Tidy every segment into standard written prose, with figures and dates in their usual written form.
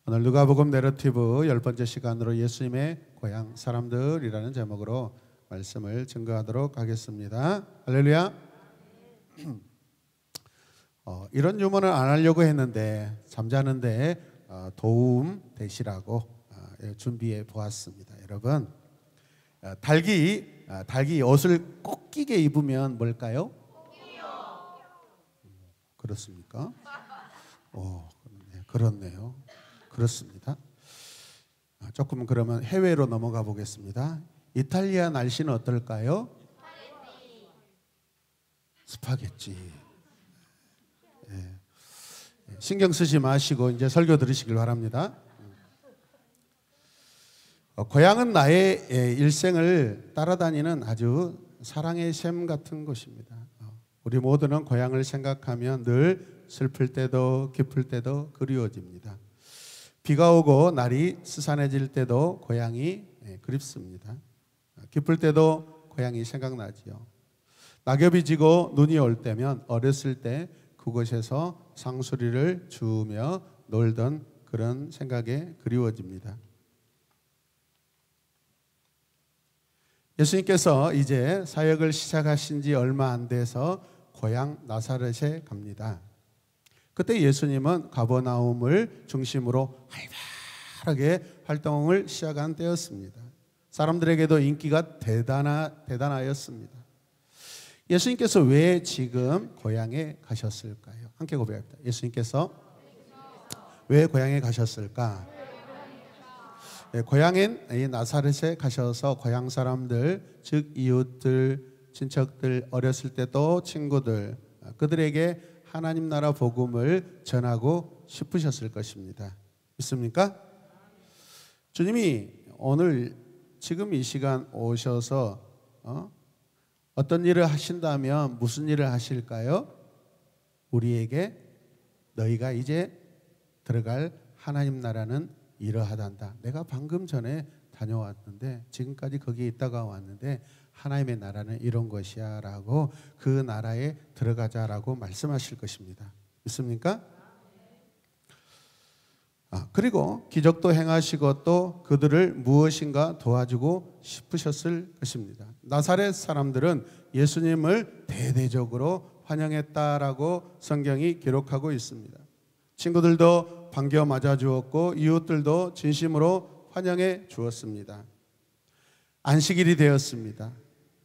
오늘 누가복음 내러티브 10번째 시간으로 예수님의 고향 사람들이라는 제목으로 말씀을 증거하도록 하겠습니다. 할렐루야. 이런 주문을 안 하려고 했는데 잠자는데 도움 되시라고 준비해 보았습니다. 여러분, 닭이 옷을 꼭 끼게 입으면 뭘까요? 그렇습니까? 그렇네요. 그렇습니다. 조금 그러면 해외로 넘어가 보겠습니다. 이탈리아 날씨는 어떨까요? 스파게티. 신경 쓰지 마시고 이제 설교 들으시길 바랍니다. 고향은 나의 일생을 따라다니는 아주 사랑의 샘 같은 곳입니다. 우리 모두는 고향을 생각하면 늘 슬플 때도 기쁠 때도 그리워집니다. 비가 오고 날이 스산해질 때도 고향이 그립습니다. 기쁠 때도 고향이 생각나지요. 낙엽이 지고 눈이 올 때면 어렸을 때 그곳에서 상수리를 주우며 놀던 그런 생각에 그리워집니다. 예수님께서 이제 사역을 시작하신 지 얼마 안 돼서 고향 나사렛에 갑니다. 그때 예수님은 가버나움을 중심으로 활발하게 활동을 시작한 때였습니다. 사람들에게도 인기가 대단하였습니다. 예수님께서 왜 지금 고향에 가셨을까요? 함께 고백합니다. 예수님께서 왜 고향에 가셨을까? 고향인 이 나사렛에 가셔서 고향 사람들, 즉 이웃들, 친척들, 어렸을 때 또 친구들, 그들에게 하나님 나라 복음을 전하고 싶으셨을 것입니다. 믿습니까? 주님이 오늘 지금 이 시간 오셔서 어떤 일을 하신다면 무슨 일을 하실까요? 우리에게 너희가 이제 들어갈 하나님 나라는 이러하단다. 내가 방금 전에 다녀왔는데 지금까지 거기에 있다가 왔는데 하나님의 나라는 이런 것이야 라고 그 나라에 들어가자라고 말씀하실 것입니다. 믿습니까? 그리고 기적도 행하시고 또 그들을 무엇인가 도와주고 싶으셨을 것입니다. 나사렛 사람들은 예수님을 대대적으로 환영했다라고 성경이 기록하고 있습니다. 친구들도 반겨 맞아 주었고 이웃들도 진심으로 환영해 주었습니다. 안식일이 되었습니다.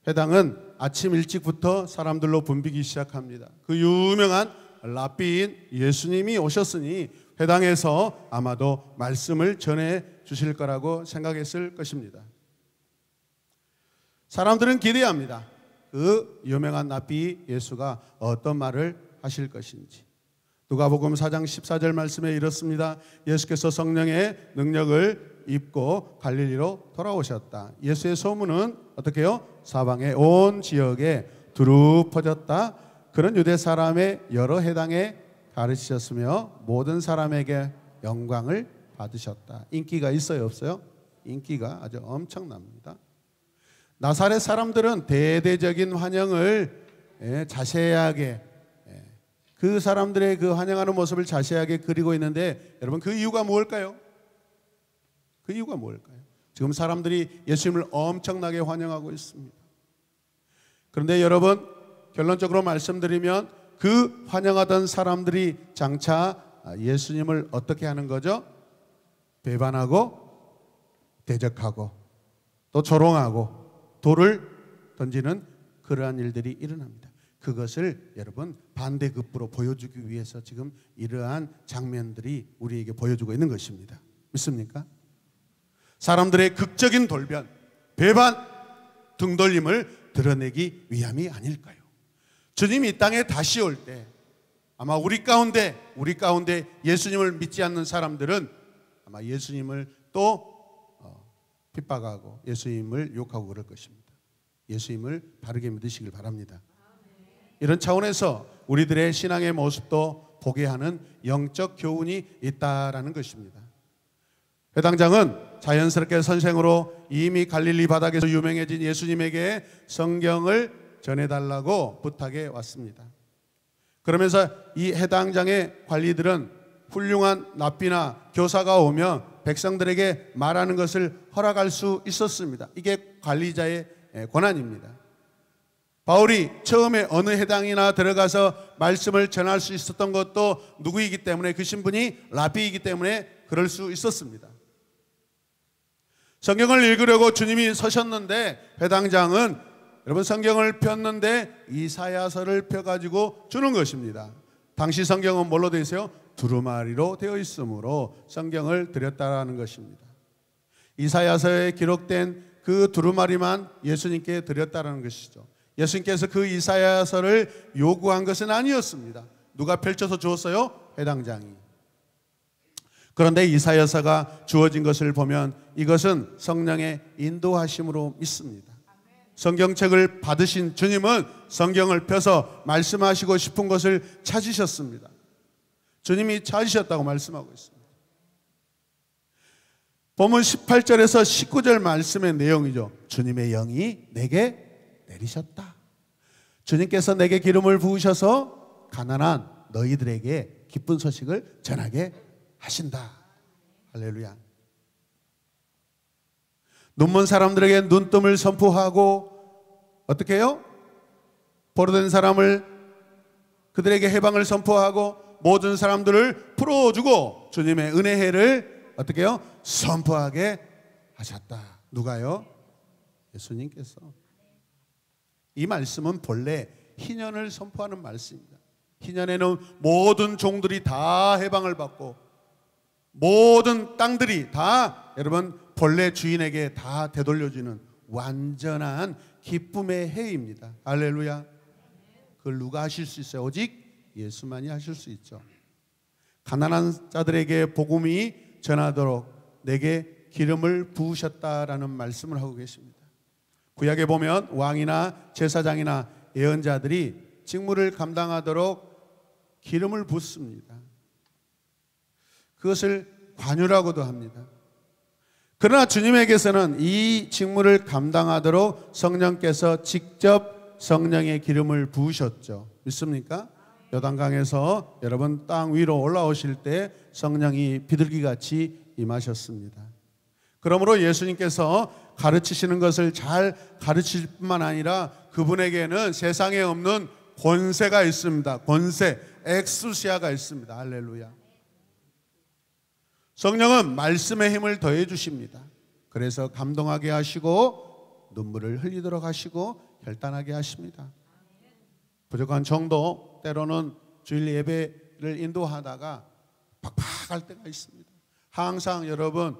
회당은 아침 일찍부터 사람들로 붐비기 시작합니다. 그 유명한 랍비인 예수님이 오셨으니 회당에서 아마도 말씀을 전해 주실 거라고 생각했을 것입니다. 사람들은 기대합니다. 그 유명한 랍비 예수가 어떤 말을 하실 것인지. 누가복음 4장 14절 말씀에 이렇습니다. 예수께서 성령의 능력을 입고 갈릴리로 돌아오셨다. 예수의 소문은 어떻게 해요? 사방의 온 지역에 두루 퍼졌다. 그런 유대 사람의 여러 해당에 가르치셨으며 모든 사람에게 영광을 받으셨다. 인기가 있어요, 없어요? 인기가 아주 엄청납니다. 나사렛 사람들은 대대적인 환영을 자세하게 그 사람들의 그 환영하는 모습을 자세하게 그리고 있는데 여러분 그 이유가 무엇일까요? 그 이유가 뭘까요? 지금 사람들이 예수님을 엄청나게 환영하고 있습니다. 그런데 여러분 결론적으로 말씀드리면 그 환영하던 사람들이 장차 예수님을 어떻게 하는 거죠? 배반하고 대적하고 또 조롱하고 돌을 던지는 그러한 일들이 일어납니다. 그것을 여러분 반대급부로 보여주기 위해서 지금 이러한 장면들이 우리에게 보여주고 있는 것입니다. 믿습니까? 사람들의 극적인 돌변, 배반, 등돌림을 드러내기 위함이 아닐까요? 주님이 이 땅에 다시 올 때 아마 우리 가운데 예수님을 믿지 않는 사람들은 아마 예수님을 또 핍박하고 예수님을 욕하고 그럴 것입니다. 예수님을 바르게 믿으시길 바랍니다. 이런 차원에서 우리들의 신앙의 모습도 보게 하는 영적 교훈이 있다라는 것입니다. 회당장은 자연스럽게 선생으로 이미 갈릴리 바닥에서 유명해진 예수님에게 성경을 전해달라고 부탁해 왔습니다. 그러면서 이 해당장의 관리들은 훌륭한 랍비나 교사가 오면 백성들에게 말하는 것을 허락할 수 있었습니다. 이게 관리자의 권한입니다. 바울이 처음에 어느 해당이나 들어가서 말씀을 전할 수 있었던 것도 누구이기 때문에, 그 신분이 랍비이기 때문에 그럴 수 있었습니다. 성경을 읽으려고 주님이 서셨는데 회당장은 여러분 성경을 폈는데 이사야서를 펴가지고 주는 것입니다. 당시 성경은 뭘로 되어 있어요? 두루마리로 되어 있으므로 성경을 드렸다라는 것입니다. 이사야서에 기록된 그 두루마리만 예수님께 드렸다라는 것이죠. 예수님께서 그 이사야서를 요구한 것은 아니었습니다. 누가 펼쳐서 주었어요? 회당장이. 그런데 이사야서가 주어진 것을 보면 이것은 성령의 인도하심으로 믿습니다. 성경책을 받으신 주님은 성경을 펴서 말씀하시고 싶은 것을 찾으셨습니다. 주님이 찾으셨다고 말씀하고 있습니다. 본문 18절에서 19절 말씀의 내용이죠. 주님의 영이 내게 내리셨다. 주님께서 내게 기름을 부으셔서 가난한 너희들에게 기쁜 소식을 전하게 하신다. 할렐루야. 눈먼 사람들에게 눈뜸을 선포하고 어떻게 해요? 포로된 사람을 그들에게 해방을 선포하고 모든 사람들을 풀어주고 주님의 은혜를 어떻게 해요? 선포하게 하셨다. 누가요? 예수님께서. 이 말씀은 본래 희년을 선포하는 말씀입니다. 희년에는 모든 종들이 다 해방을 받고 모든 땅들이 다 여러분 본래 주인에게 다 되돌려주는 완전한 기쁨의 해입니다. 할렐루야. 그걸 누가 하실 수 있어요? 오직 예수만이 하실 수 있죠. 가난한 자들에게 복음이 전하도록 내게 기름을 부으셨다라는 말씀을 하고 계십니다. 구약에 보면 왕이나 제사장이나 예언자들이 직무를 감당하도록 기름을 붓습니다. 그것을 관유라고도 합니다. 그러나 주님에게서는 이 직무를 감당하도록 성령께서 직접 성령의 기름을 부으셨죠. 믿습니까? 요단강에서 여러분 땅 위로 올라오실 때 성령이 비둘기같이 임하셨습니다. 그러므로 예수님께서 가르치시는 것을 잘 가르칠 뿐만 아니라 그분에게는 세상에 없는 권세가 있습니다. 권세, 엑수시아가 있습니다. 할렐루야. 성령은 말씀의 힘을 더해 주십니다. 그래서 감동하게 하시고 눈물을 흘리도록 하시고 결단하게 하십니다. 부족한 정도 때로는 주일 예배를 인도하다가 팍팍할 때가 있습니다. 항상 여러분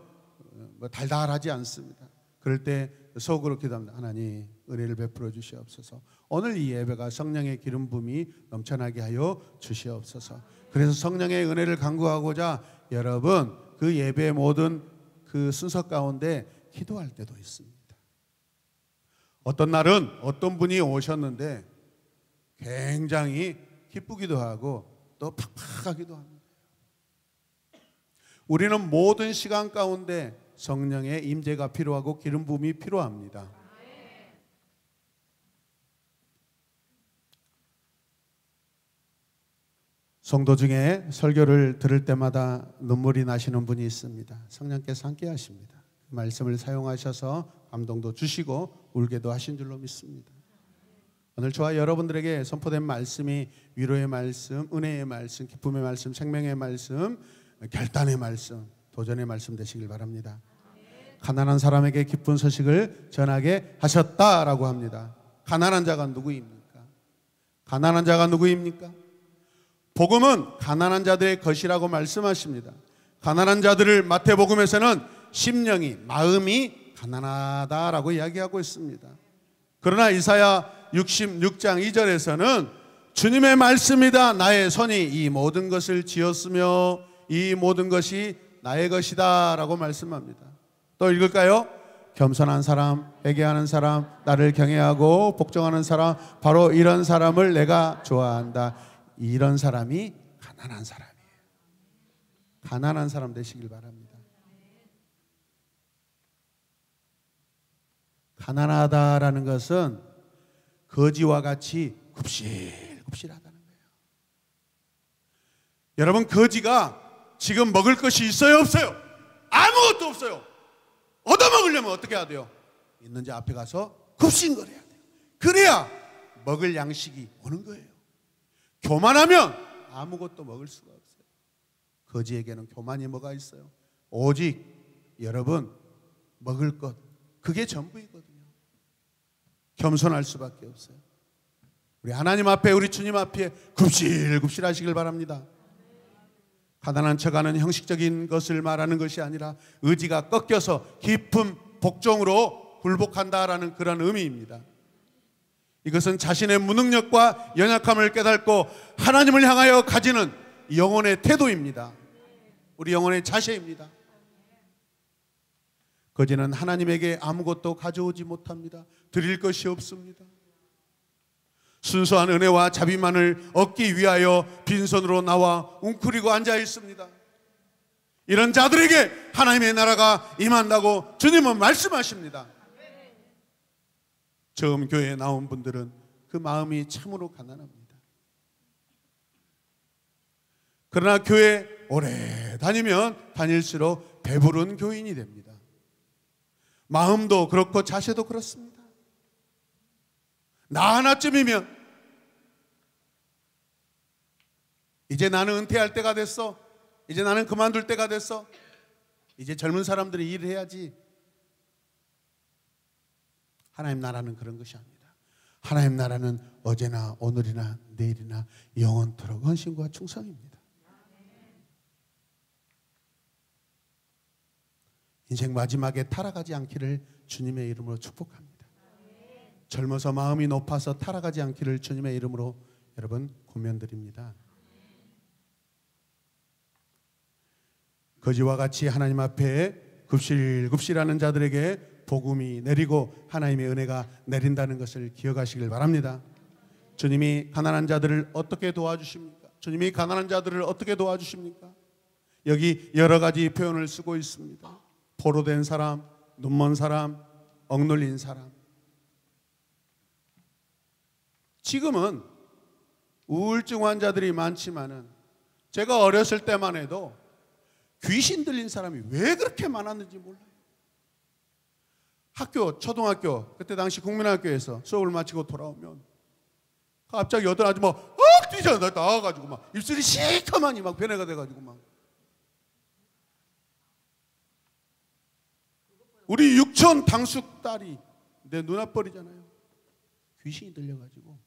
달달하지 않습니다. 그럴 때 속으로 기도합니다. 하나님 은혜를 베풀어 주시옵소서. 오늘 이 예배가 성령의 기름 부음이 넘쳐나게 하여 주시옵소서. 그래서 성령의 은혜를 간구하고자 여러분 그 예배의 모든 그 순서 가운데 기도할 때도 있습니다. 어떤 날은 어떤 분이 오셨는데 굉장히 기쁘기도 하고 또 팍팍하기도 합니다. 우리는 모든 시간 가운데 성령의 임재가 필요하고 기름 부음이 필요합니다. 성도 중에 설교를 들을 때마다 눈물이 나시는 분이 있습니다. 성령께서 함께 하십니다. 그 말씀을 사용하셔서 감동도 주시고 울게도 하신 줄로 믿습니다. 오늘 저와 여러분들에게 선포된 말씀이 위로의 말씀, 은혜의 말씀, 기쁨의 말씀, 생명의 말씀, 결단의 말씀, 도전의 말씀 되시길 바랍니다. 가난한 사람에게 기쁜 소식을 전하게 하셨다라고 합니다. 가난한 자가 누구입니까? 가난한 자가 누구입니까? 복음은 가난한 자들의 것이라고 말씀하십니다. 가난한 자들을 마태복음에서는 심령이, 마음이 가난하다라고 이야기하고 있습니다. 그러나 이사야 66장 2절에서는 주님의 말씀이다. 나의 손이 이 모든 것을 지었으며 이 모든 것이 나의 것이다 라고 말씀합니다. 또 읽을까요? 겸손한 사람, 회개하는 사람, 나를 경외하고 복종하는 사람, 바로 이런 사람을 내가 좋아한다. 이런 사람이 가난한 사람이에요. 가난한 사람 되시길 바랍니다. 가난하다라는 것은 거지와 같이 굽실굽실하다는 거예요. 여러분, 거지가 지금 먹을 것이 있어요, 없어요? 아무것도 없어요. 얻어먹으려면 어떻게 해야 돼요? 있는지 앞에 가서 급신거려야 돼요. 그래야 먹을 양식이 오는 거예요. 교만하면 아무것도 먹을 수가 없어요. 거지에게는 교만이 뭐가 있어요? 오직 여러분 먹을 것, 그게 전부이거든요. 겸손할 수밖에 없어요. 우리 하나님 앞에, 우리 주님 앞에 굽실굽실 하시길 바랍니다. 가난한 척하는 형식적인 것을 말하는 것이 아니라 의지가 꺾여서 깊은 복종으로 굴복한다라는 그런 의미입니다. 이것은 자신의 무능력과 연약함을 깨닫고 하나님을 향하여 가지는 영혼의 태도입니다. 우리 영혼의 자세입니다. 거지는 하나님에게 아무것도 가져오지 못합니다. 드릴 것이 없습니다. 순수한 은혜와 자비만을 얻기 위하여 빈손으로 나와 웅크리고 앉아 있습니다. 이런 자들에게 하나님의 나라가 임한다고 주님은 말씀하십니다. 처음 교회에 나온 분들은 그 마음이 참으로 가난합니다. 그러나 교회 오래 다니면 다닐수록 배부른 교인이 됩니다. 마음도 그렇고 자세도 그렇습니다. 나 하나쯤이면 이제 나는 은퇴할 때가 됐어. 이제 나는 그만둘 때가 됐어. 이제 젊은 사람들이 일을 해야지. 하나님 나라는 그런 것이 아닙니다. 하나님 나라는 어제나 오늘이나 내일이나 영원토록 헌신과 충성입니다. 인생 마지막에 타락하지 않기를 주님의 이름으로 축복합니다. 젊어서 마음이 높아서 타락하지 않기를 주님의 이름으로 여러분 권면드립니다. 거지와 같이 하나님 앞에 굽실굽실하는 자들에게 복음이 내리고 하나님의 은혜가 내린다는 것을 기억하시길 바랍니다. 주님이 가난한 자들을 어떻게 도와주십니까? 주님이 가난한 자들을 어떻게 도와주십니까? 여기 여러 가지 표현을 쓰고 있습니다. 포로된 사람, 눈먼 사람, 억눌린 사람. 지금은 우울증 환자들이 많지만은 제가 어렸을 때만 해도 귀신 들린 사람이 왜 그렇게 많았는지 몰라요. 학교, 초등학교, 그때 당시 국민학교에서 수업을 마치고 돌아오면 갑자기 어떤 아줌마 뛰자 나와가지고 막 입술이 시커만이 막 변해가 돼가지고 막 우리 육촌 당숙 딸이 내 누나뻘이잖아요. 귀신이 들려가지고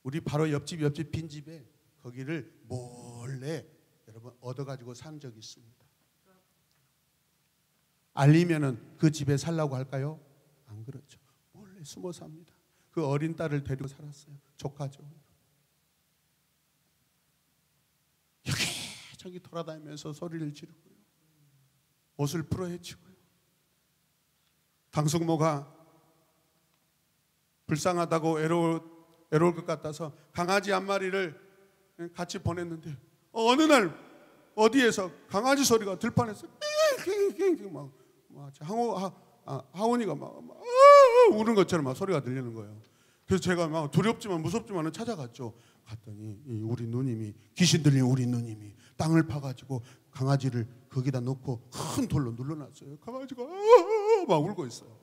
우리 바로 옆집 빈집에 거기를 몰래 여러분 얻어가지고 산 적이 있습니다. 알리면은 그 집에 살라고 할까요? 안 그렇죠. 몰래 숨어 삽니다. 그 어린 딸을 데리고 살았어요. 조카죠. 여기저기 돌아다니면서 소리를 지르고요. 옷을 풀어 헤치고요. 당숙모가 불쌍하다고 외로울 것 같아서 강아지 한 마리를 같이 보냈는데 어느 날 어디에서 강아지 소리가 들판에서 막 하원이가 막 우는 것처럼 막 소리가 들리는 거예요. 그래서 제가 막 두렵지만 무섭지만은 찾아갔죠. 갔더니 우리 누님이 귀신 들린 우리 누님이 땅을 파가지고 강아지를 거기다 놓고 큰 돌로 눌러놨어요. 강아지가 막 울고 있어요.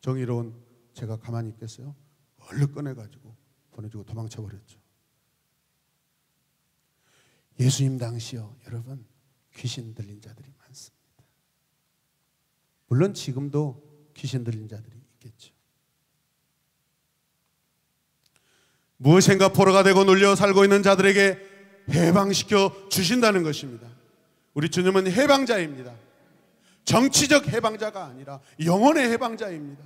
정의로운 제가 가만히 있겠어요? 얼른 꺼내가지고 보내주고 도망쳐 버렸죠. 예수님 당시요, 여러분 귀신 들린 자들이 많습니다. 물론 지금도 귀신 들린 자들이 있겠죠. 무엇인가 포로가 되고 눌려 살고 있는 자들에게 해방시켜 주신다는 것입니다. 우리 주님은 해방자입니다. 정치적 해방자가 아니라 영혼의 해방자입니다.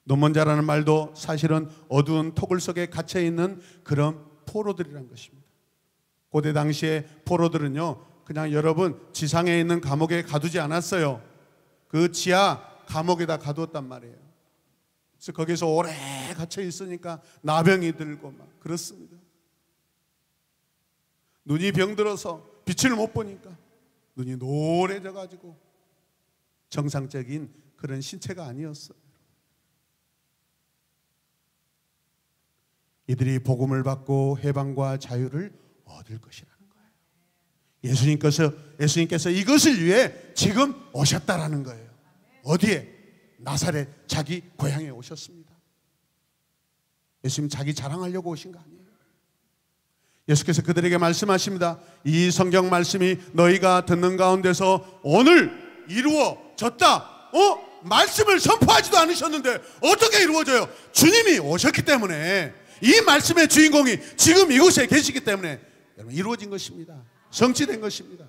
노문자라는 말도 사실은 어두운 토굴 속에 갇혀 있는 그런 포로들이란 것입니다. 고대 당시에 포로들은요, 그냥 여러분 지상에 있는 감옥에 가두지 않았어요. 그 지하 감옥에다 가두었단 말이에요. 그래서 거기서 오래 갇혀 있으니까 나병이 들고 막 그렇습니다. 눈이 병들어서 빛을 못 보니까 눈이 노래져 가지고 정상적인 그런 신체가 아니었어요. 이들이 복음을 받고 해방과 자유를 얻을 것이라는 거예요. 예수님께서 이것을 위해 지금 오셨다라는 거예요. 어디에? 나사렛 자기 고향에 오셨습니다. 예수님 자기 자랑하려고 오신 거 아니에요. 예수께서 그들에게 말씀하십니다. 이 성경 말씀이 너희가 듣는 가운데서 오늘 이루어졌다. 말씀을 선포하지도 않으셨는데 어떻게 이루어져요? 주님이 오셨기 때문에, 이 말씀의 주인공이 지금 이곳에 계시기 때문에 여러분 이루어진 것입니다. 성취된 것입니다.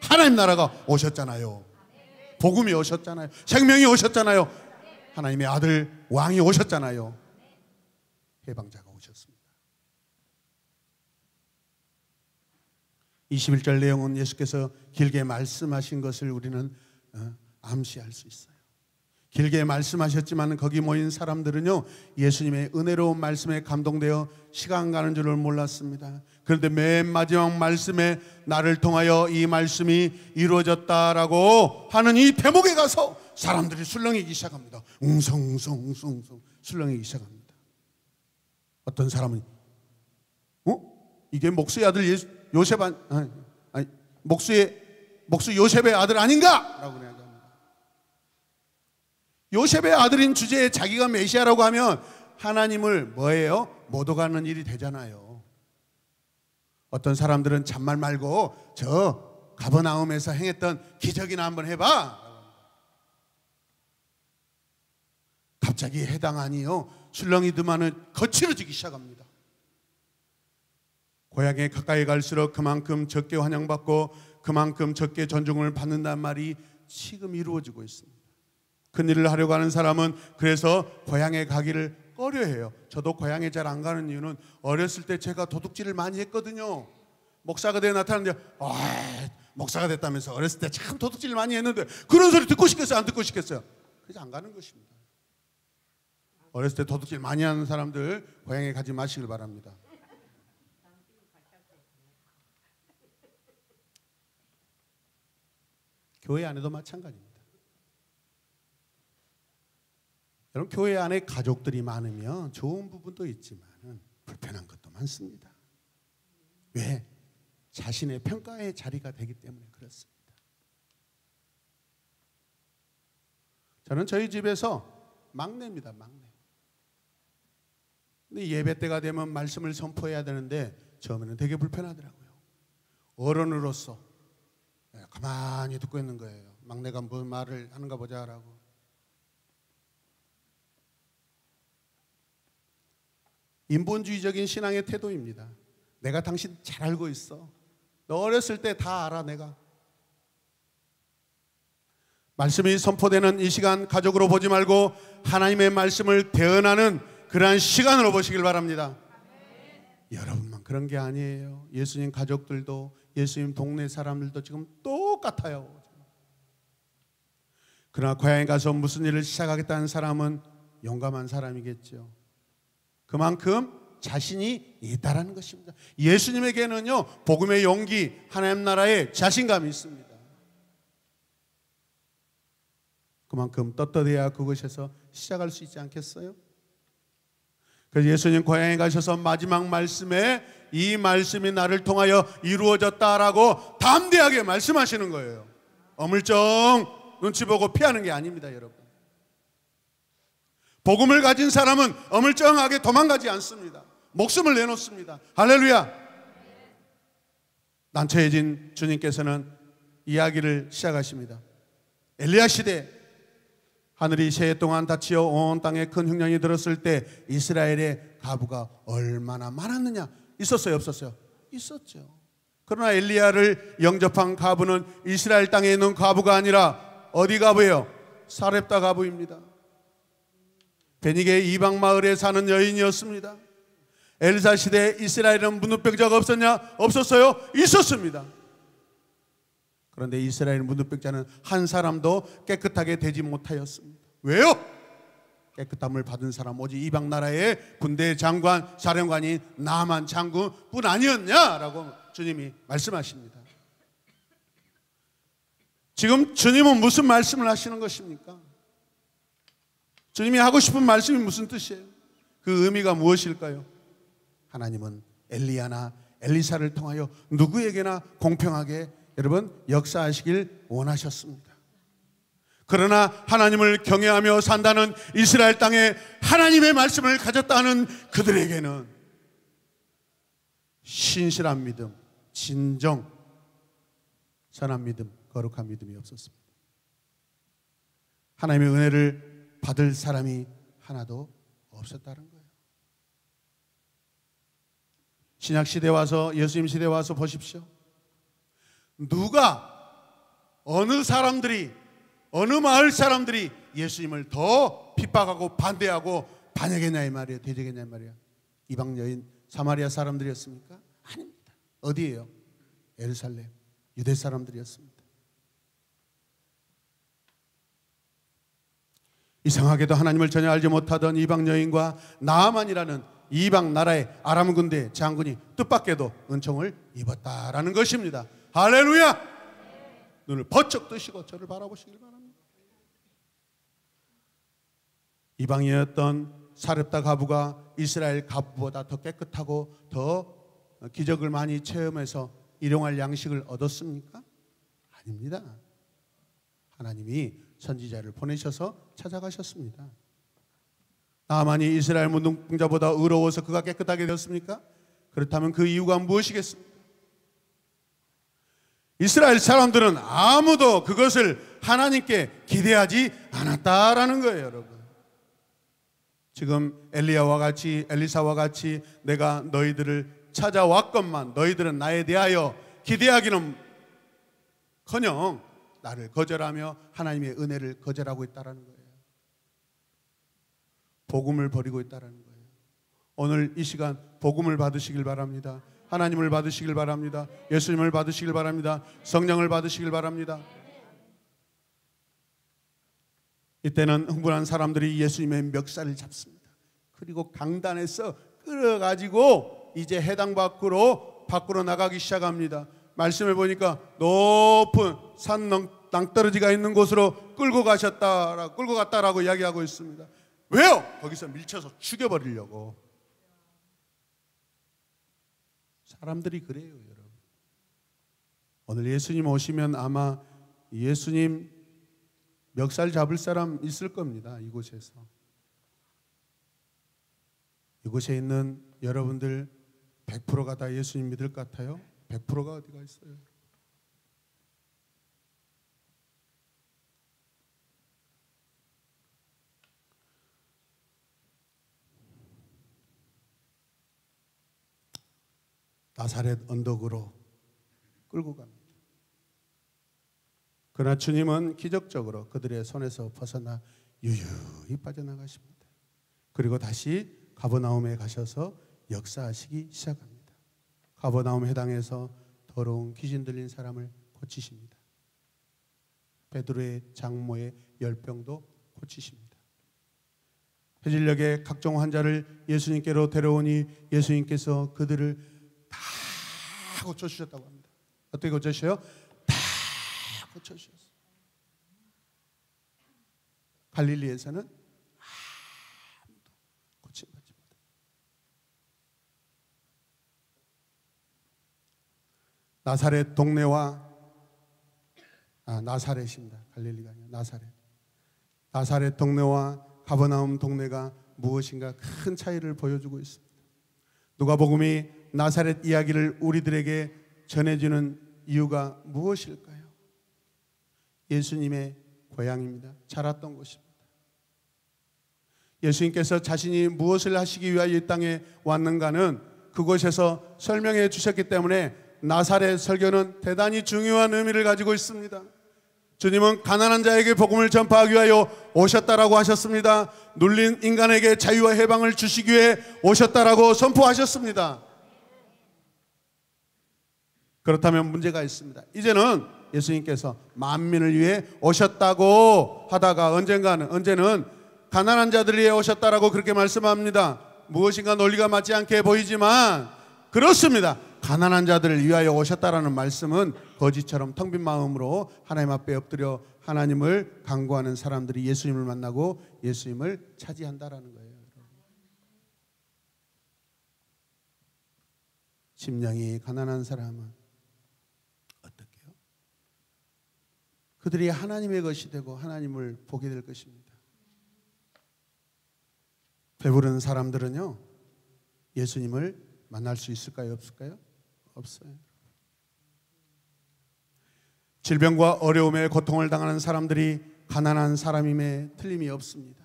하나님 나라가 오셨잖아요. 복음이 오셨잖아요. 생명이 오셨잖아요. 하나님의 아들 왕이 오셨잖아요. 해방자가 오셨습니다. 21절 내용은 예수께서 길게 말씀하신 것을 우리는 암시할 수 있어요. 길게 말씀하셨지만 거기 모인 사람들은요, 예수님의 은혜로운 말씀에 감동되어 시간 가는 줄을 몰랐습니다. 그런데 맨 마지막 말씀에 나를 통하여 이 말씀이 이루어졌다라고 하는 이 대목에 가서 사람들이 술렁이기 시작합니다. 웅성웅성 술렁이기 시작합니다. 어떤 사람은 이게 목수의 아들 목수 요셉의 아들 아닌가? 라고 이야기합니다. 요셉의 아들인 주제에 자기가 메시아라고 하면 하나님을 뭐예요? 못 오가는 일이 되잖아요. 어떤 사람들은 잔말 말고 저 가버나움에서 행했던 기적이나 한번 해봐. 갑자기 해당하니요, 술렁이들만은 거칠어지기 시작합니다. 고향에 가까이 갈수록 그만큼 적게 환영받고 그만큼 적게 존중을 받는다는 말이 지금 이루어지고 있습니다. 큰일을 하려고 하는 사람은 그래서 고향에 가기를 꺼려해요. 저도 고향에 잘 안 가는 이유는 어렸을 때 제가 도둑질을 많이 했거든요. 목사가 되어 나타났는데 목사가 됐다면서 어렸을 때 참 도둑질을 많이 했는데 그런 소리 듣고 싶겠어요? 안 듣고 싶겠어요? 그래서 안 가는 것입니다. 어렸을 때 도둑질 많이 하는 사람들 고향에 가지 마시길 바랍니다. 교회 안에도 마찬가지입니다. 여러분, 교회 안에 가족들이 많으면 좋은 부분도 있지만 불편한 것도 많습니다. 왜? 자신의 평가의 자리가 되기 때문에 그렇습니다. 저는 저희 집에서 막내입니다. 막내. 근데 예배 때가 되면 말씀을 선포해야 되는데 처음에는 되게 불편하더라고요. 어른으로서 가만히 듣고 있는 거예요. 막내가 무슨 말을 하는가 보자라고. 인본주의적인 신앙의 태도입니다. 내가 당신 잘 알고 있어. 너 어렸을 때 다 알아 내가. 말씀이 선포되는 이 시간 가족으로 보지 말고 하나님의 말씀을 대언하는 그러한 시간으로 보시길 바랍니다. 여러분만 그런 게 아니에요. 예수님 가족들도 예수님 동네 사람들도 지금 똑같아요. 그러나 고향에 가서 무슨 일을 시작하겠다는 사람은 용감한 사람이겠죠. 그만큼 자신이 있다라는 것입니다. 예수님에게는요, 복음의 용기, 하나님 나라의 자신감이 있습니다. 그만큼 떳떳해야 그것에서 시작할 수 있지 않겠어요? 그래서 예수님 고향에 가셔서 마지막 말씀에 이 말씀이 나를 통하여 이루어졌다라고 담대하게 말씀하시는 거예요. 어물쩡 눈치 보고 피하는 게 아닙니다, 여러분. 복음을 가진 사람은 어물쩡하게 도망가지 않습니다. 목숨을 내놓습니다. 할렐루야. 난처해진 주님께서는 이야기를 시작하십니다. 엘리야 시대, 하늘이 새 해 동안 닫히어 온 땅에 큰 흉년이 들었을 때 이스라엘의 가부가 얼마나 많았느냐? 있었어요, 없었어요? 있었죠. 그러나 엘리야를 영접한 가부는 이스라엘 땅에 있는 가부가 아니라 어디 가부예요? 사렙다 가부입니다. 베니게 이방 마을에 사는 여인이었습니다. 엘사 시대에 이스라엘은 문둥병자가 없었냐? 없었어요? 있었습니다. 그런데 이스라엘 문둥병자는 한 사람도 깨끗하게 되지 못하였습니다. 왜요? 깨끗함을 받은 사람 오직 이방 나라의 군대 장관, 사령관인 나만 장군뿐 아니었냐라고 주님이 말씀하십니다. 지금 주님은 무슨 말씀을 하시는 것입니까? 주님이 하고 싶은 말씀이 무슨 뜻이에요? 그 의미가 무엇일까요? 하나님은 엘리야나 엘리사를 통하여 누구에게나 공평하게 여러분 역사하시길 원하셨습니다. 그러나 하나님을 경외하며 산다는 이스라엘 땅에 하나님의 말씀을 가졌다는 그들에게는 신실한 믿음, 진정, 선한 믿음, 거룩한 믿음이 없었습니다. 하나님의 은혜를 받을 사람이 하나도 없었다는 거예요. 신약 시대 와서, 예수님 시대 와서 보십시오. 누가, 어느 사람들이, 어느 마을 사람들이 예수님을 더 핍박하고 반대하고 반역했냐 이 말이에요. 대적했냐 이 말이에요. 이방 여인 사마리아 사람들이었습니까? 아닙니다. 어디예요? 예루살렘 유대 사람들이었습니다. 이상하게도 하나님을 전혀 알지 못하던 이방 여인과 나아만이라는 이방 나라의 아람 군대 장군이 뜻밖에도 은총을 입었다라는 것입니다. 할렐루야! 눈을 번쩍 뜨시고 저를 바라보시길 바랍니다. 이방인이었던 사렙다 가부가 이스라엘 가부보다 더 깨끗하고 더 기적을 많이 체험해서 일용할 양식을 얻었습니까? 아닙니다. 하나님이 선지자를 보내셔서 찾아가셨습니다. 나만이 이스라엘 문둥자보다 의로워서 그가 깨끗하게 되었습니까? 그렇다면 그 이유가 무엇이겠습니까? 이스라엘 사람들은 아무도 그것을 하나님께 기대하지 않았다라는 거예요, 여러분. 지금 엘리야와 같이, 엘리사와 같이 내가 너희들을 찾아왔건만 너희들은 나에 대하여 기대하기는 커녕 나를 거절하며 하나님의 은혜를 거절하고 있다는 거예요. 복음을 버리고 있다는 거예요. 오늘 이 시간 복음을 받으시길 바랍니다. 하나님을 받으시길 바랍니다. 예수님을 받으시길 바랍니다. 성령을 받으시길 바랍니다. 이때는 흥분한 사람들이 예수님의 멱살을 잡습니다. 그리고 강단에서 끌어가지고 이제 해당 밖으로 나가기 시작합니다. 말씀해 보니까 높은 산 낭떠러지가 있는 곳으로 끌고 갔다라고 이야기하고 있습니다. 왜요? 거기서 밀쳐서 죽여버리려고. 사람들이 그래요, 여러분. 오늘 예수님 오시면 아마 예수님 멱살 잡을 사람 있을 겁니다. 이곳에서. 이곳에 있는 여러분들 100%가 다 예수님 믿을 것 같아요? 100%가 어디가 있어요? 나사렛 언덕으로 끌고 갑니다. 그러나 주님은 기적적으로 그들의 손에서 벗어나 유유히 빠져나가십니다. 그리고 다시 가버나움에 가셔서 역사하시기 시작합니다. 가버나움 해당에서 더러운 귀신 들린 사람을 고치십니다. 베드로의 장모의 열병도 고치십니다. 해질녘에 각종 환자를 예수님께로 데려오니 예수님께서 그들을 다 고쳐주셨다고 합니다. 어떻게 고쳐주셔요? 다 고쳐주셨어요. 갈릴리에서는 아무도 고침받지 못합니다. 나사렛 동네와 나사렛입니다. 갈릴리가 아니라 나사렛 동네와 가버나움 동네가 무엇인가 큰 차이를 보여주고 있습니다. 누가복음이 나사렛 이야기를 우리들에게 전해주는 이유가 무엇일까요? 예수님의 고향입니다. 자랐던 곳입니다. 예수님께서 자신이 무엇을 하시기 위하여 이 땅에 왔는가는 그곳에서 설명해 주셨기 때문에 나사렛 설교는 대단히 중요한 의미를 가지고 있습니다. 주님은 가난한 자에게 복음을 전파하기 위하여 오셨다라고 하셨습니다. 눌린 인간에게 자유와 해방을 주시기 위해 오셨다라고 선포하셨습니다. 그렇다면 문제가 있습니다. 이제는 예수님께서 만민을 위해 오셨다고 하다가 언제는 가난한 자들을 위해 오셨다라고 그렇게 말씀합니다. 무엇인가 논리가 맞지 않게 보이지만 그렇습니다. 가난한 자들을 위하여 오셨다라는 말씀은 거지처럼 텅 빈 마음으로 하나님 앞에 엎드려 하나님을 간구하는 사람들이 예수님을 만나고 예수님을 차지한다라는 거예요. 심령이 가난한 사람은 어떻게요? 그들이 하나님의 것이 되고 하나님을 보게 될 것입니다. 배부른 사람들은요, 예수님을 만날 수 있을까요? 없을까요? 없어요. 질병과 어려움에 고통을 당하는 사람들이 가난한 사람임에 틀림이 없습니다.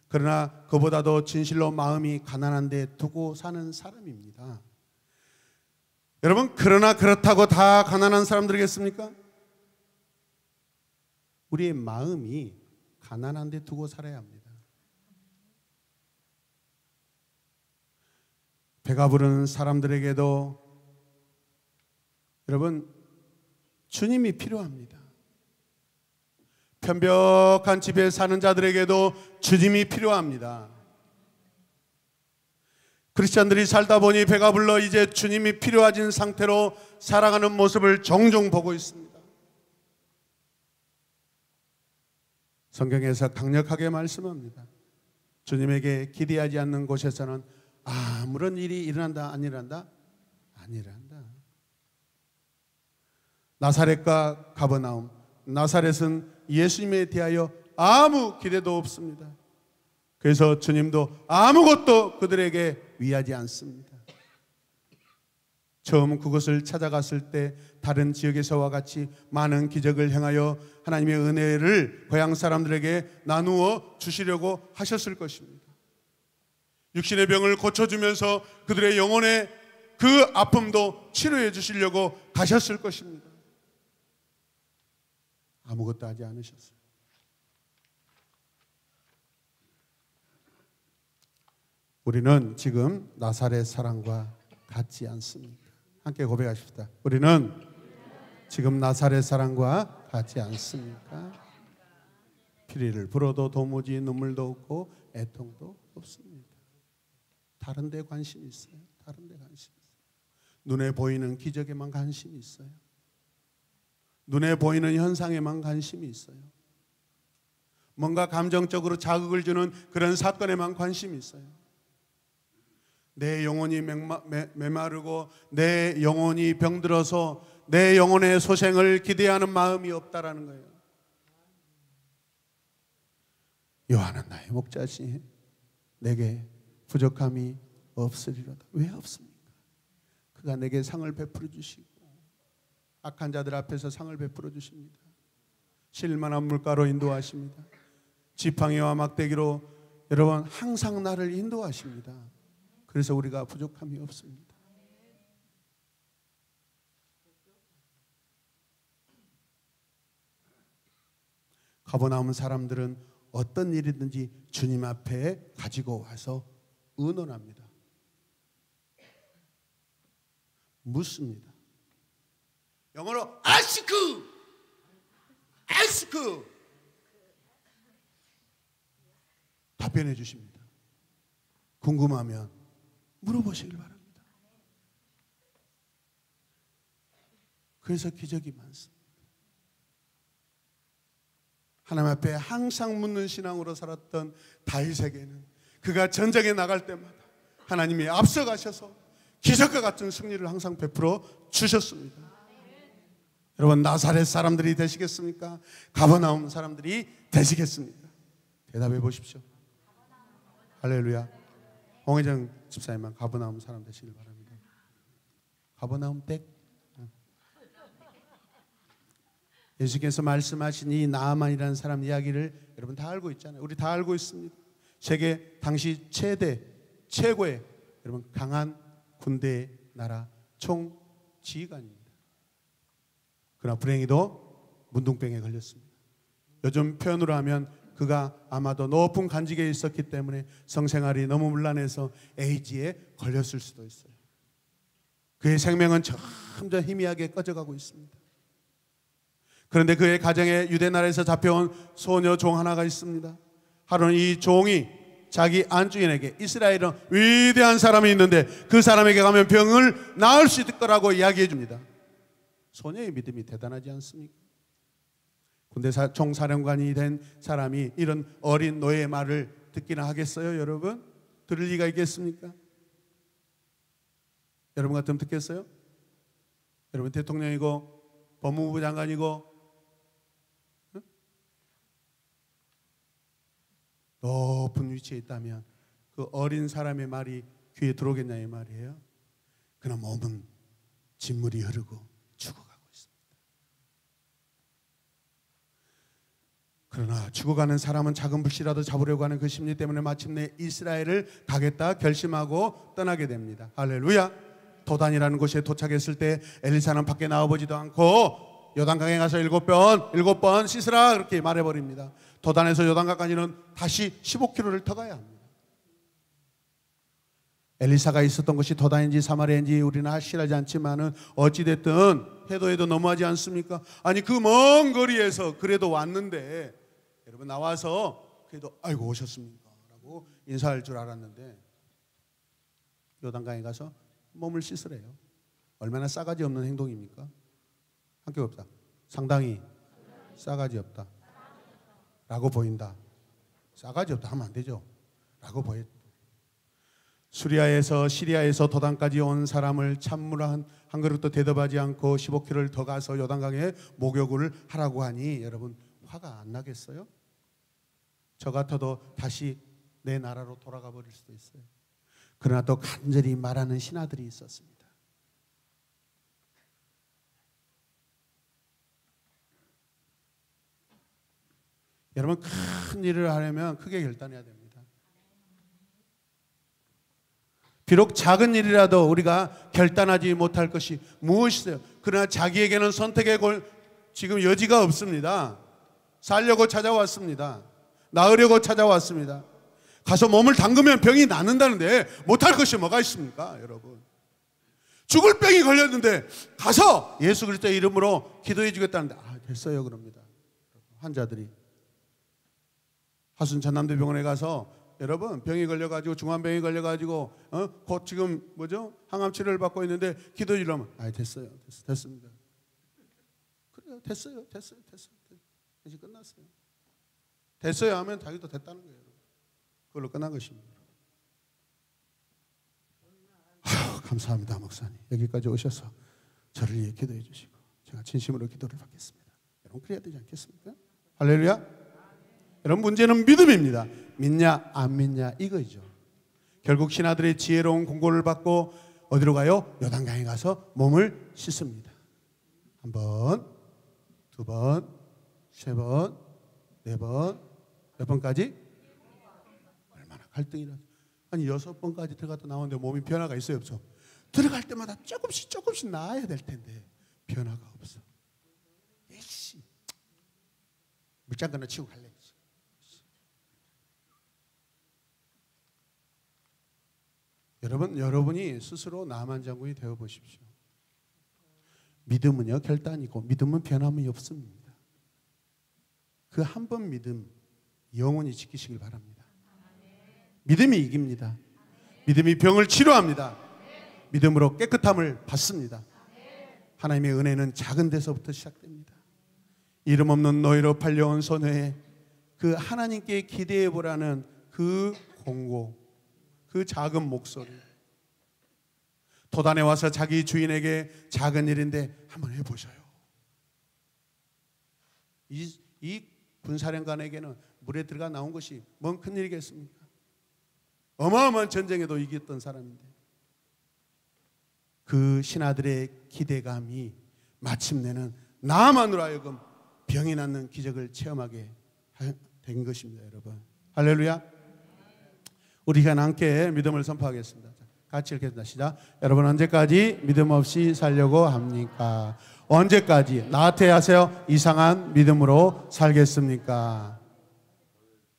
그러나 그보다도 진실로 마음이 가난한 데 두고 사는 사람입니다. 여러분, 그러나 그렇다고 다 가난한 사람들이겠습니까? 우리의 마음이 가난한 데 두고 살아야 합니다. 배가 부른 사람들에게도 여러분, 주님이 필요합니다. 편벽한 집에 사는 자들에게도 주님이 필요합니다. 크리스찬들이 살다 보니 배가 불러 이제 주님이 필요해진 상태로 살아가는 모습을 종종 보고 있습니다. 성경에서 강력하게 말씀합니다. 주님에게 기대하지 않는 곳에서는 아무런 일이 일어난다, 안 일어난다? 안 일어난다. 나사렛과 가버나움, 나사렛은 예수님에 대하여 아무 기대도 없습니다. 그래서 주님도 아무것도 그들에게 위하지 않습니다. 처음 그곳을 찾아갔을 때 다른 지역에서와 같이 많은 기적을 행하여 하나님의 은혜를 고향 사람들에게 나누어 주시려고 하셨을 것입니다. 육신의 병을 고쳐주면서 그들의 영혼의 그 아픔도 치료해 주시려고 가셨을 것입니다. 아무것도 하지 않으셨어요. 우리는 지금 나사렛 사람과 같지 않습니다. 함께 고백하십시다. 우리는 지금 나사렛 사람과 같지 않습니까? 피리를 불어도 도무지 눈물도 없고 애통도 없습니다. 다른 데 관심이 있어요. 다른 데 관심이 있어요. 눈에 보이는 기적에만 관심이 있어요. 눈에 보이는 현상에만 관심이 있어요. 뭔가 감정적으로 자극을 주는 그런 사건에만 관심이 있어요. 내 영혼이 메마르고 내 영혼이 병들어서 내 영혼의 소생을 기대하는 마음이 없다라는 거예요. 요한은 나의 목자지 내게 부족함이 없으리로다. 왜 없습니까? 그가 내게 상을 베풀어 주시고 악한 자들 앞에서 상을 베풀어 주십니다. 실만한 물가로 인도하십니다. 지팡이와 막대기로 여러분 항상 나를 인도하십니다. 그래서 우리가 부족함이 없습니다. 가버나움 사람들은 어떤 일이든지 주님 앞에 가지고 와서 의논합니다. 묻습니다. 영어로 아스크 답변해 주십니다. 궁금하면 물어보시길 바랍니다. 그래서 기적이 많습니다. 하나님 앞에 항상 묻는 신앙으로 살았던 다윗에게는 그가 전쟁에 나갈 때마다 하나님이 앞서가셔서 기적과 같은 승리를 항상 베풀어 주셨습니다. 여러분, 나사렛 사람들이 되시겠습니까? 가버나움 사람들이 되시겠습니까? 대답해 보십시오. 할렐루야. 홍혜정 집사님만 가버나움 사람 되시길 바랍니다. 가버나움 댁. 예수께서 말씀하신 이 나아만이라는 사람 이야기를 여러분 다 알고 있잖아요. 우리 다 알고 있습니다. 세계 당시 최고의 여러분 강한 군대 나라 총지휘관입니다. 그러나 불행히도 문둥병에 걸렸습니다. 요즘 표현으로 하면 그가 아마도 높은 간직에 있었기 때문에 성생활이 너무 문란해서 에이즈에 걸렸을 수도 있어요. 그의 생명은 점점 희미하게 꺼져가고 있습니다. 그런데 그의 가정에 유대 나라에서 잡혀온 소녀 종 하나가 있습니다. 하루는 이 종이 자기 안주인에게 이스라엘은 위대한 사람이 있는데 그 사람에게 가면 병을 나을 수 있을 거라고 이야기해 줍니다. 소녀의 믿음이 대단하지 않습니까? 군대 총사령관이 된 사람이 이런 어린 노예의 말을 듣기나 하겠어요, 여러분? 들을 리가 있겠습니까? 여러분 같으면 듣겠어요? 여러분 대통령이고 법무부 장관이고 응? 높은 위치에 있다면 그 어린 사람의 말이 귀에 들어오겠냐 이 말이에요. 그러나 몸은 진물이 흐르고 죽어가고 있습니다. 그러나 죽어가는 사람은 작은 불씨라도 잡으려고 하는 그 심리 때문에 마침내 이스라엘을 가겠다 결심하고 떠나게 됩니다. 할렐루야. 도단이라는 곳에 도착했을 때 엘리사는 밖에 나와보지도 않고 요단강에 가서 7번 씻으라 그렇게 말해버립니다. 도단에서 요단강까지는 다시 15km를 더 가야 합니다. 엘리사가 있었던 곳이 도단인지 사마리아인지 우리는 확실하지 않지만은 어찌됐든 해도 너무하지 않습니까? 아니 그 먼 거리에서 그래도 왔는데 여러분 나와서 그래도 아이고 오셨습니까? 라고 인사할 줄 알았는데 요단강에 가서 몸을 씻으래요. 얼마나 싸가지 없는 행동입니까? 함께 봅시다. 상당히 싸가지 없다 라고 보인다. 싸가지 없다 하면 안 되죠. 라고 보였다. 수리아에서 시리아에서 도단까지 온 사람을 찬물 한 그릇도 대접하지 않고 15km를 더 가서 요단강에 목욕을 하라고 하니 여러분 화가 안 나겠어요? 저 같아도 다시 내 나라로 돌아가 버릴 수도 있어요. 그러나 또 간절히 말하는 신하들이 있었습니다. 여러분 큰 일을 하려면 크게 결단해야 됩니다. 비록 작은 일이라도 우리가 결단하지 못할 것이 무엇이세요? 그러나 자기에게는 선택의 지금 여지가 없습니다. 살려고 찾아왔습니다. 나으려고 찾아왔습니다. 가서 몸을 담그면 병이 낫는다는데 못할 것이 뭐가 있습니까? 여러분 죽을 병이 걸렸는데 가서 예수 그리스도의 이름으로 기도해 주겠다는데 됐어요 그럽니다. 환자들이 하순 전남대병원에 가서 여러분 병이 걸려가지고 중환병이 걸려가지고 곧 지금 항암 치료를 받고 있는데 기도해 주려면 됐습니다. 그래요 됐어요 이제 끝났어요. 됐어요 하면 자기도 됐다는 거예요. 그걸로 끝난 것입니다. 감사합니다 목사님. 여기까지 오셔서 저를 위해 기도해 주시고 제가 진심으로 기도를 받겠습니다. 여러분 그래야 되지 않겠습니까? 할렐루야. 여러분 문제는 믿음입니다. 믿냐 안 믿냐 이거죠. 결국 신하들의 지혜로운 공고를 받고 어디로 가요? 요단강에 가서 몸을 씻습니다. 1번, 2번, 3번, 4번, 몇 번까지? 갈등이라. 아니 6번까지 들어갔다 나오는데 몸이 변화가 있어요 없어? 들어갈 때마다 조금씩 나아야 될 텐데 변화가 없어. 에이씨 물장 하나 치고 갈래. 여러분이 스스로 나만 장군이 되어 보십시오. 믿음은요 결단이고 믿음은 변함이 없습니다. 그 한 번 믿음 영원히 지키시길 바랍니다. 믿음이 이깁니다. 믿음이 병을 치료합니다. 믿음으로 깨끗함을 받습니다. 하나님의 은혜는 작은 데서부터 시작됩니다. 이름 없는 노예로 팔려온 소녀의 그 하나님께 기대해 보라는 그 공고, 그 작은 목소리. 도단에 와서 자기 주인에게 작은 일인데 한번 해보셔요. 이 군사령관에게는 물에 들어가 나온 것이 뭔 큰일이겠습니까? 어마어마한 전쟁에도 이겼던 사람인데 그 신하들의 기대감이 마침내는 나만으로 하여금 병이 낫는 기적을 체험하게 된 것입니다. 여러분 할렐루야. 우리가 함께 믿음을 선포하겠습니다. 같이 읽겠습니다. 시작. 여러분 언제까지 믿음 없이 살려고 합니까? 언제까지 나태하세요? 이상한 믿음으로 살겠습니까?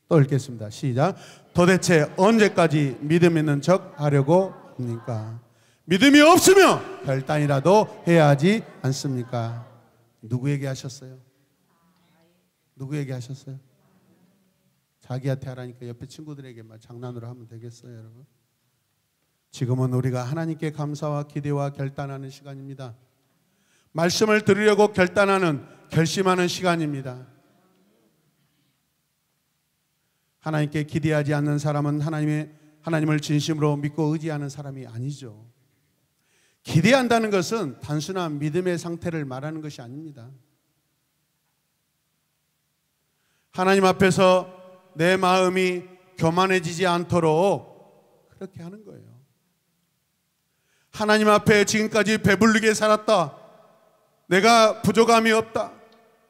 또 읽겠습니다. 시작. 도대체 언제까지 믿음 있는 척 하려고 합니까? 믿음이 없으면 결단이라도 해야 하지 않습니까? 누구에게 하셨어요? 누구에게 하셨어요? 자기한테 하라니까 옆에 친구들에게만 장난으로 하면 되겠어요, 여러분? 지금은 우리가 하나님께 감사와 기대와 결단하는 시간입니다. 말씀을 들으려고 결단하는, 결심하는 시간입니다. 하나님께 기대하지 않는 사람은 하나님을 진심으로 믿고 의지하는 사람이 아니죠. 기대한다는 것은 단순한 믿음의 상태를 말하는 것이 아닙니다. 하나님 앞에서 내 마음이 교만해지지 않도록 그렇게 하는 거예요. 하나님 앞에 지금까지 배부르게 살았다, 내가 부족함이 없다,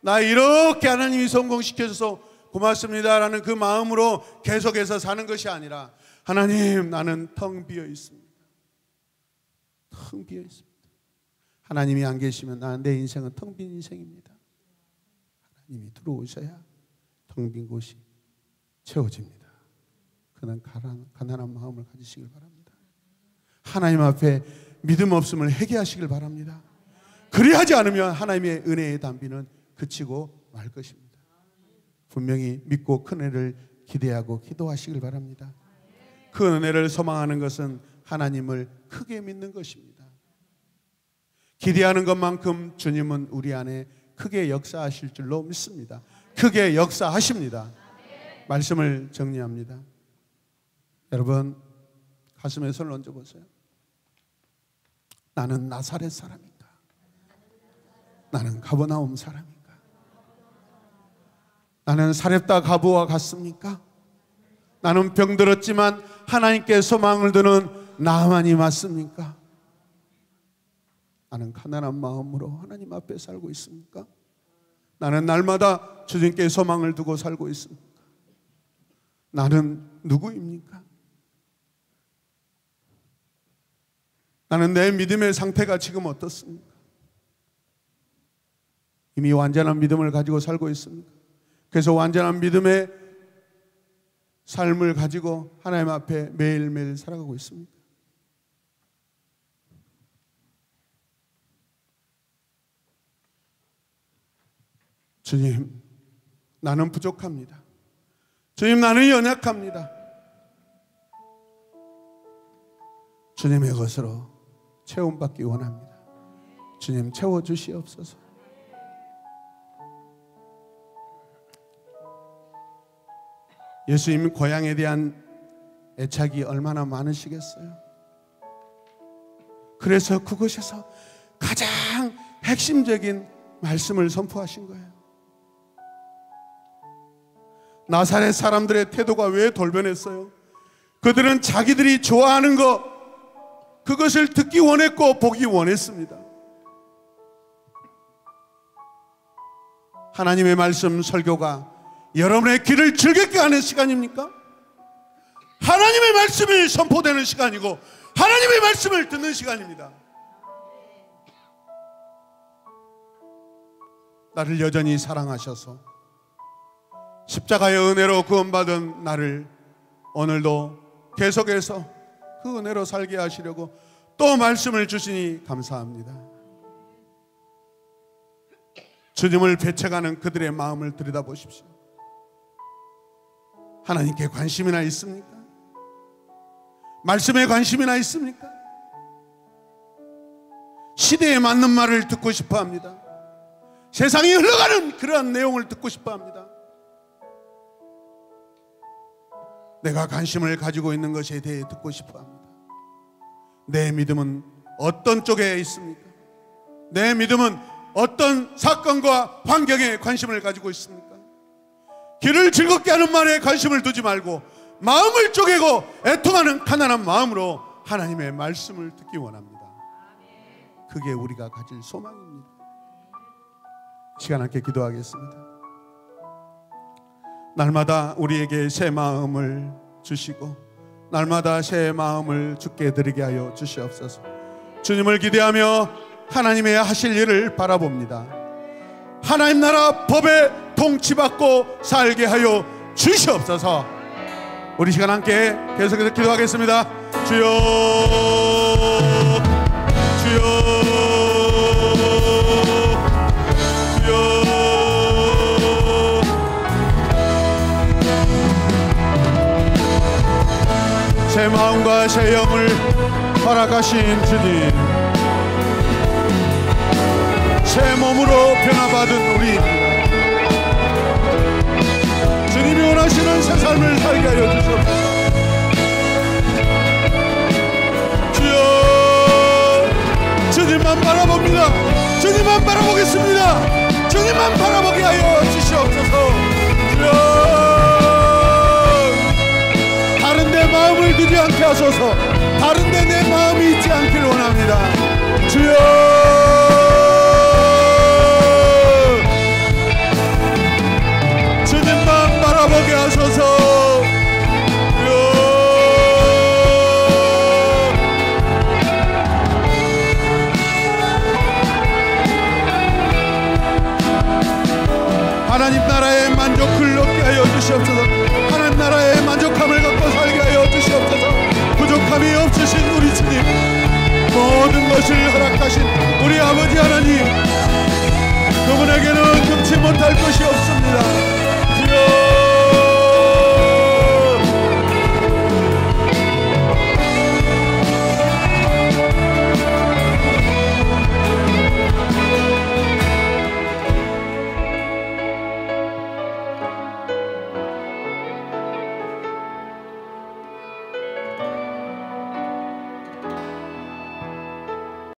나 이렇게 하나님이 성공시켜줘서 고맙습니다 라는 그 마음으로 계속해서 사는 것이 아니라, 하나님, 나는 텅 비어 있습니다. 텅 비어 있습니다. 하나님이 안 계시면 내 인생은 텅 빈 인생입니다. 하나님이 들어오셔야 텅 빈 곳이 채워집니다. 그는 가난한 마음을 가지시길 바랍니다. 하나님 앞에 믿음 없음을 회개하시길 바랍니다. 그리하지 않으면 하나님의 은혜의 단비는 그치고 말 것입니다. 분명히 믿고 큰 은혜를 기대하고 기도하시길 바랍니다. 그 은혜를 소망하는 것은 하나님을 크게 믿는 것입니다. 기대하는 것만큼 주님은 우리 안에 크게 역사하실 줄로 믿습니다. 크게 역사하십니다. 말씀을 정리합니다. 여러분, 가슴에 손을 얹어보세요. 나는 나사렛 사람인가? 나는 가버나움 사람인가? 나는 사렙다 가부와 같습니까? 나는 병들었지만 하나님께 소망을 두는 나만이 맞습니까? 나는 가난한 마음으로 하나님 앞에 살고 있습니까? 나는 날마다 주님께 소망을 두고 살고 있습니까? 나는 누구입니까? 나는 내 믿음의 상태가 지금 어떻습니까? 이미 완전한 믿음을 가지고 살고 있습니까? 그래서 완전한 믿음의 삶을 가지고 하나님 앞에 매일매일 살아가고 있습니까? 주님, 나는 부족합니다. 주님, 나는 연약합니다. 주님의 것으로 채움받기 원합니다. 주님, 채워주시옵소서. 예수님 고향에 대한 애착이 얼마나 많으시겠어요? 그래서 그곳에서 가장 핵심적인 말씀을 선포하신 거예요. 나사렛 사람들의 태도가 왜 돌변했어요? 그들은 자기들이 좋아하는 것, 그것을 듣기 원했고 보기 원했습니다. 하나님의 말씀 설교가 여러분의 귀를 즐겁게 하는 시간입니까? 하나님의 말씀이 선포되는 시간이고 하나님의 말씀을 듣는 시간입니다. 나를 여전히 사랑하셔서 십자가의 은혜로 구원받은 나를 오늘도 계속해서 그 은혜로 살게 하시려고 또 말씀을 주시니 감사합니다. 주님을 배척하는 그들의 마음을 들여다보십시오. 하나님께 관심이나 있습니까? 말씀에 관심이나 있습니까? 시대에 맞는 말을 듣고 싶어 합니다. 세상이 흘러가는 그러한 내용을 듣고 싶어 합니다. 내가 관심을 가지고 있는 것에 대해 듣고 싶어 합니다. 내 믿음은 어떤 쪽에 있습니까? 내 믿음은 어떤 사건과 환경에 관심을 가지고 있습니까? 귀를 즐겁게 하는 말에 관심을 두지 말고 마음을 쪼개고 애통하는 가난한 마음으로 하나님의 말씀을 듣기 원합니다. 그게 우리가 가질 소망입니다. 시간 함께 기도하겠습니다. 날마다 우리에게 새 마음을 주시고 날마다 새 마음을 주께 드리게 하여 주시옵소서. 주님을 기대하며 하나님의 하실 일을 바라봅니다. 하나님 나라 법에 통치받고 살게 하여 주시옵소서. 우리 시간 함께 계속해서 기도하겠습니다. 주여, 주여, 주여. 새 마음과 새 영을 허락하신 주님, 새 몸으로 변화받은 우리입니다. 주님이 원하시는 새 삶을 살게 하여 주시옵소서. 주여, 주님만 바라봅니다. 주님만 바라보겠습니다. 주님만 바라보게 하여 주시옵소서. 주여, 다른 데 마음을 두지 않게 하소서. 다른 데 내 마음이 있지 않기를 원합니다. 주여, 주님만 바라보게 하소서. 하나님 나라의 만족을 얻게 하여 주시옵소서. 하나님 나라의 만족함을 갖고 살게 하여 주시옵소서. 부족함이 없으신 우리 주님, 모든 것을 허락하신 우리 아버지 하나님, 그분에게는 금치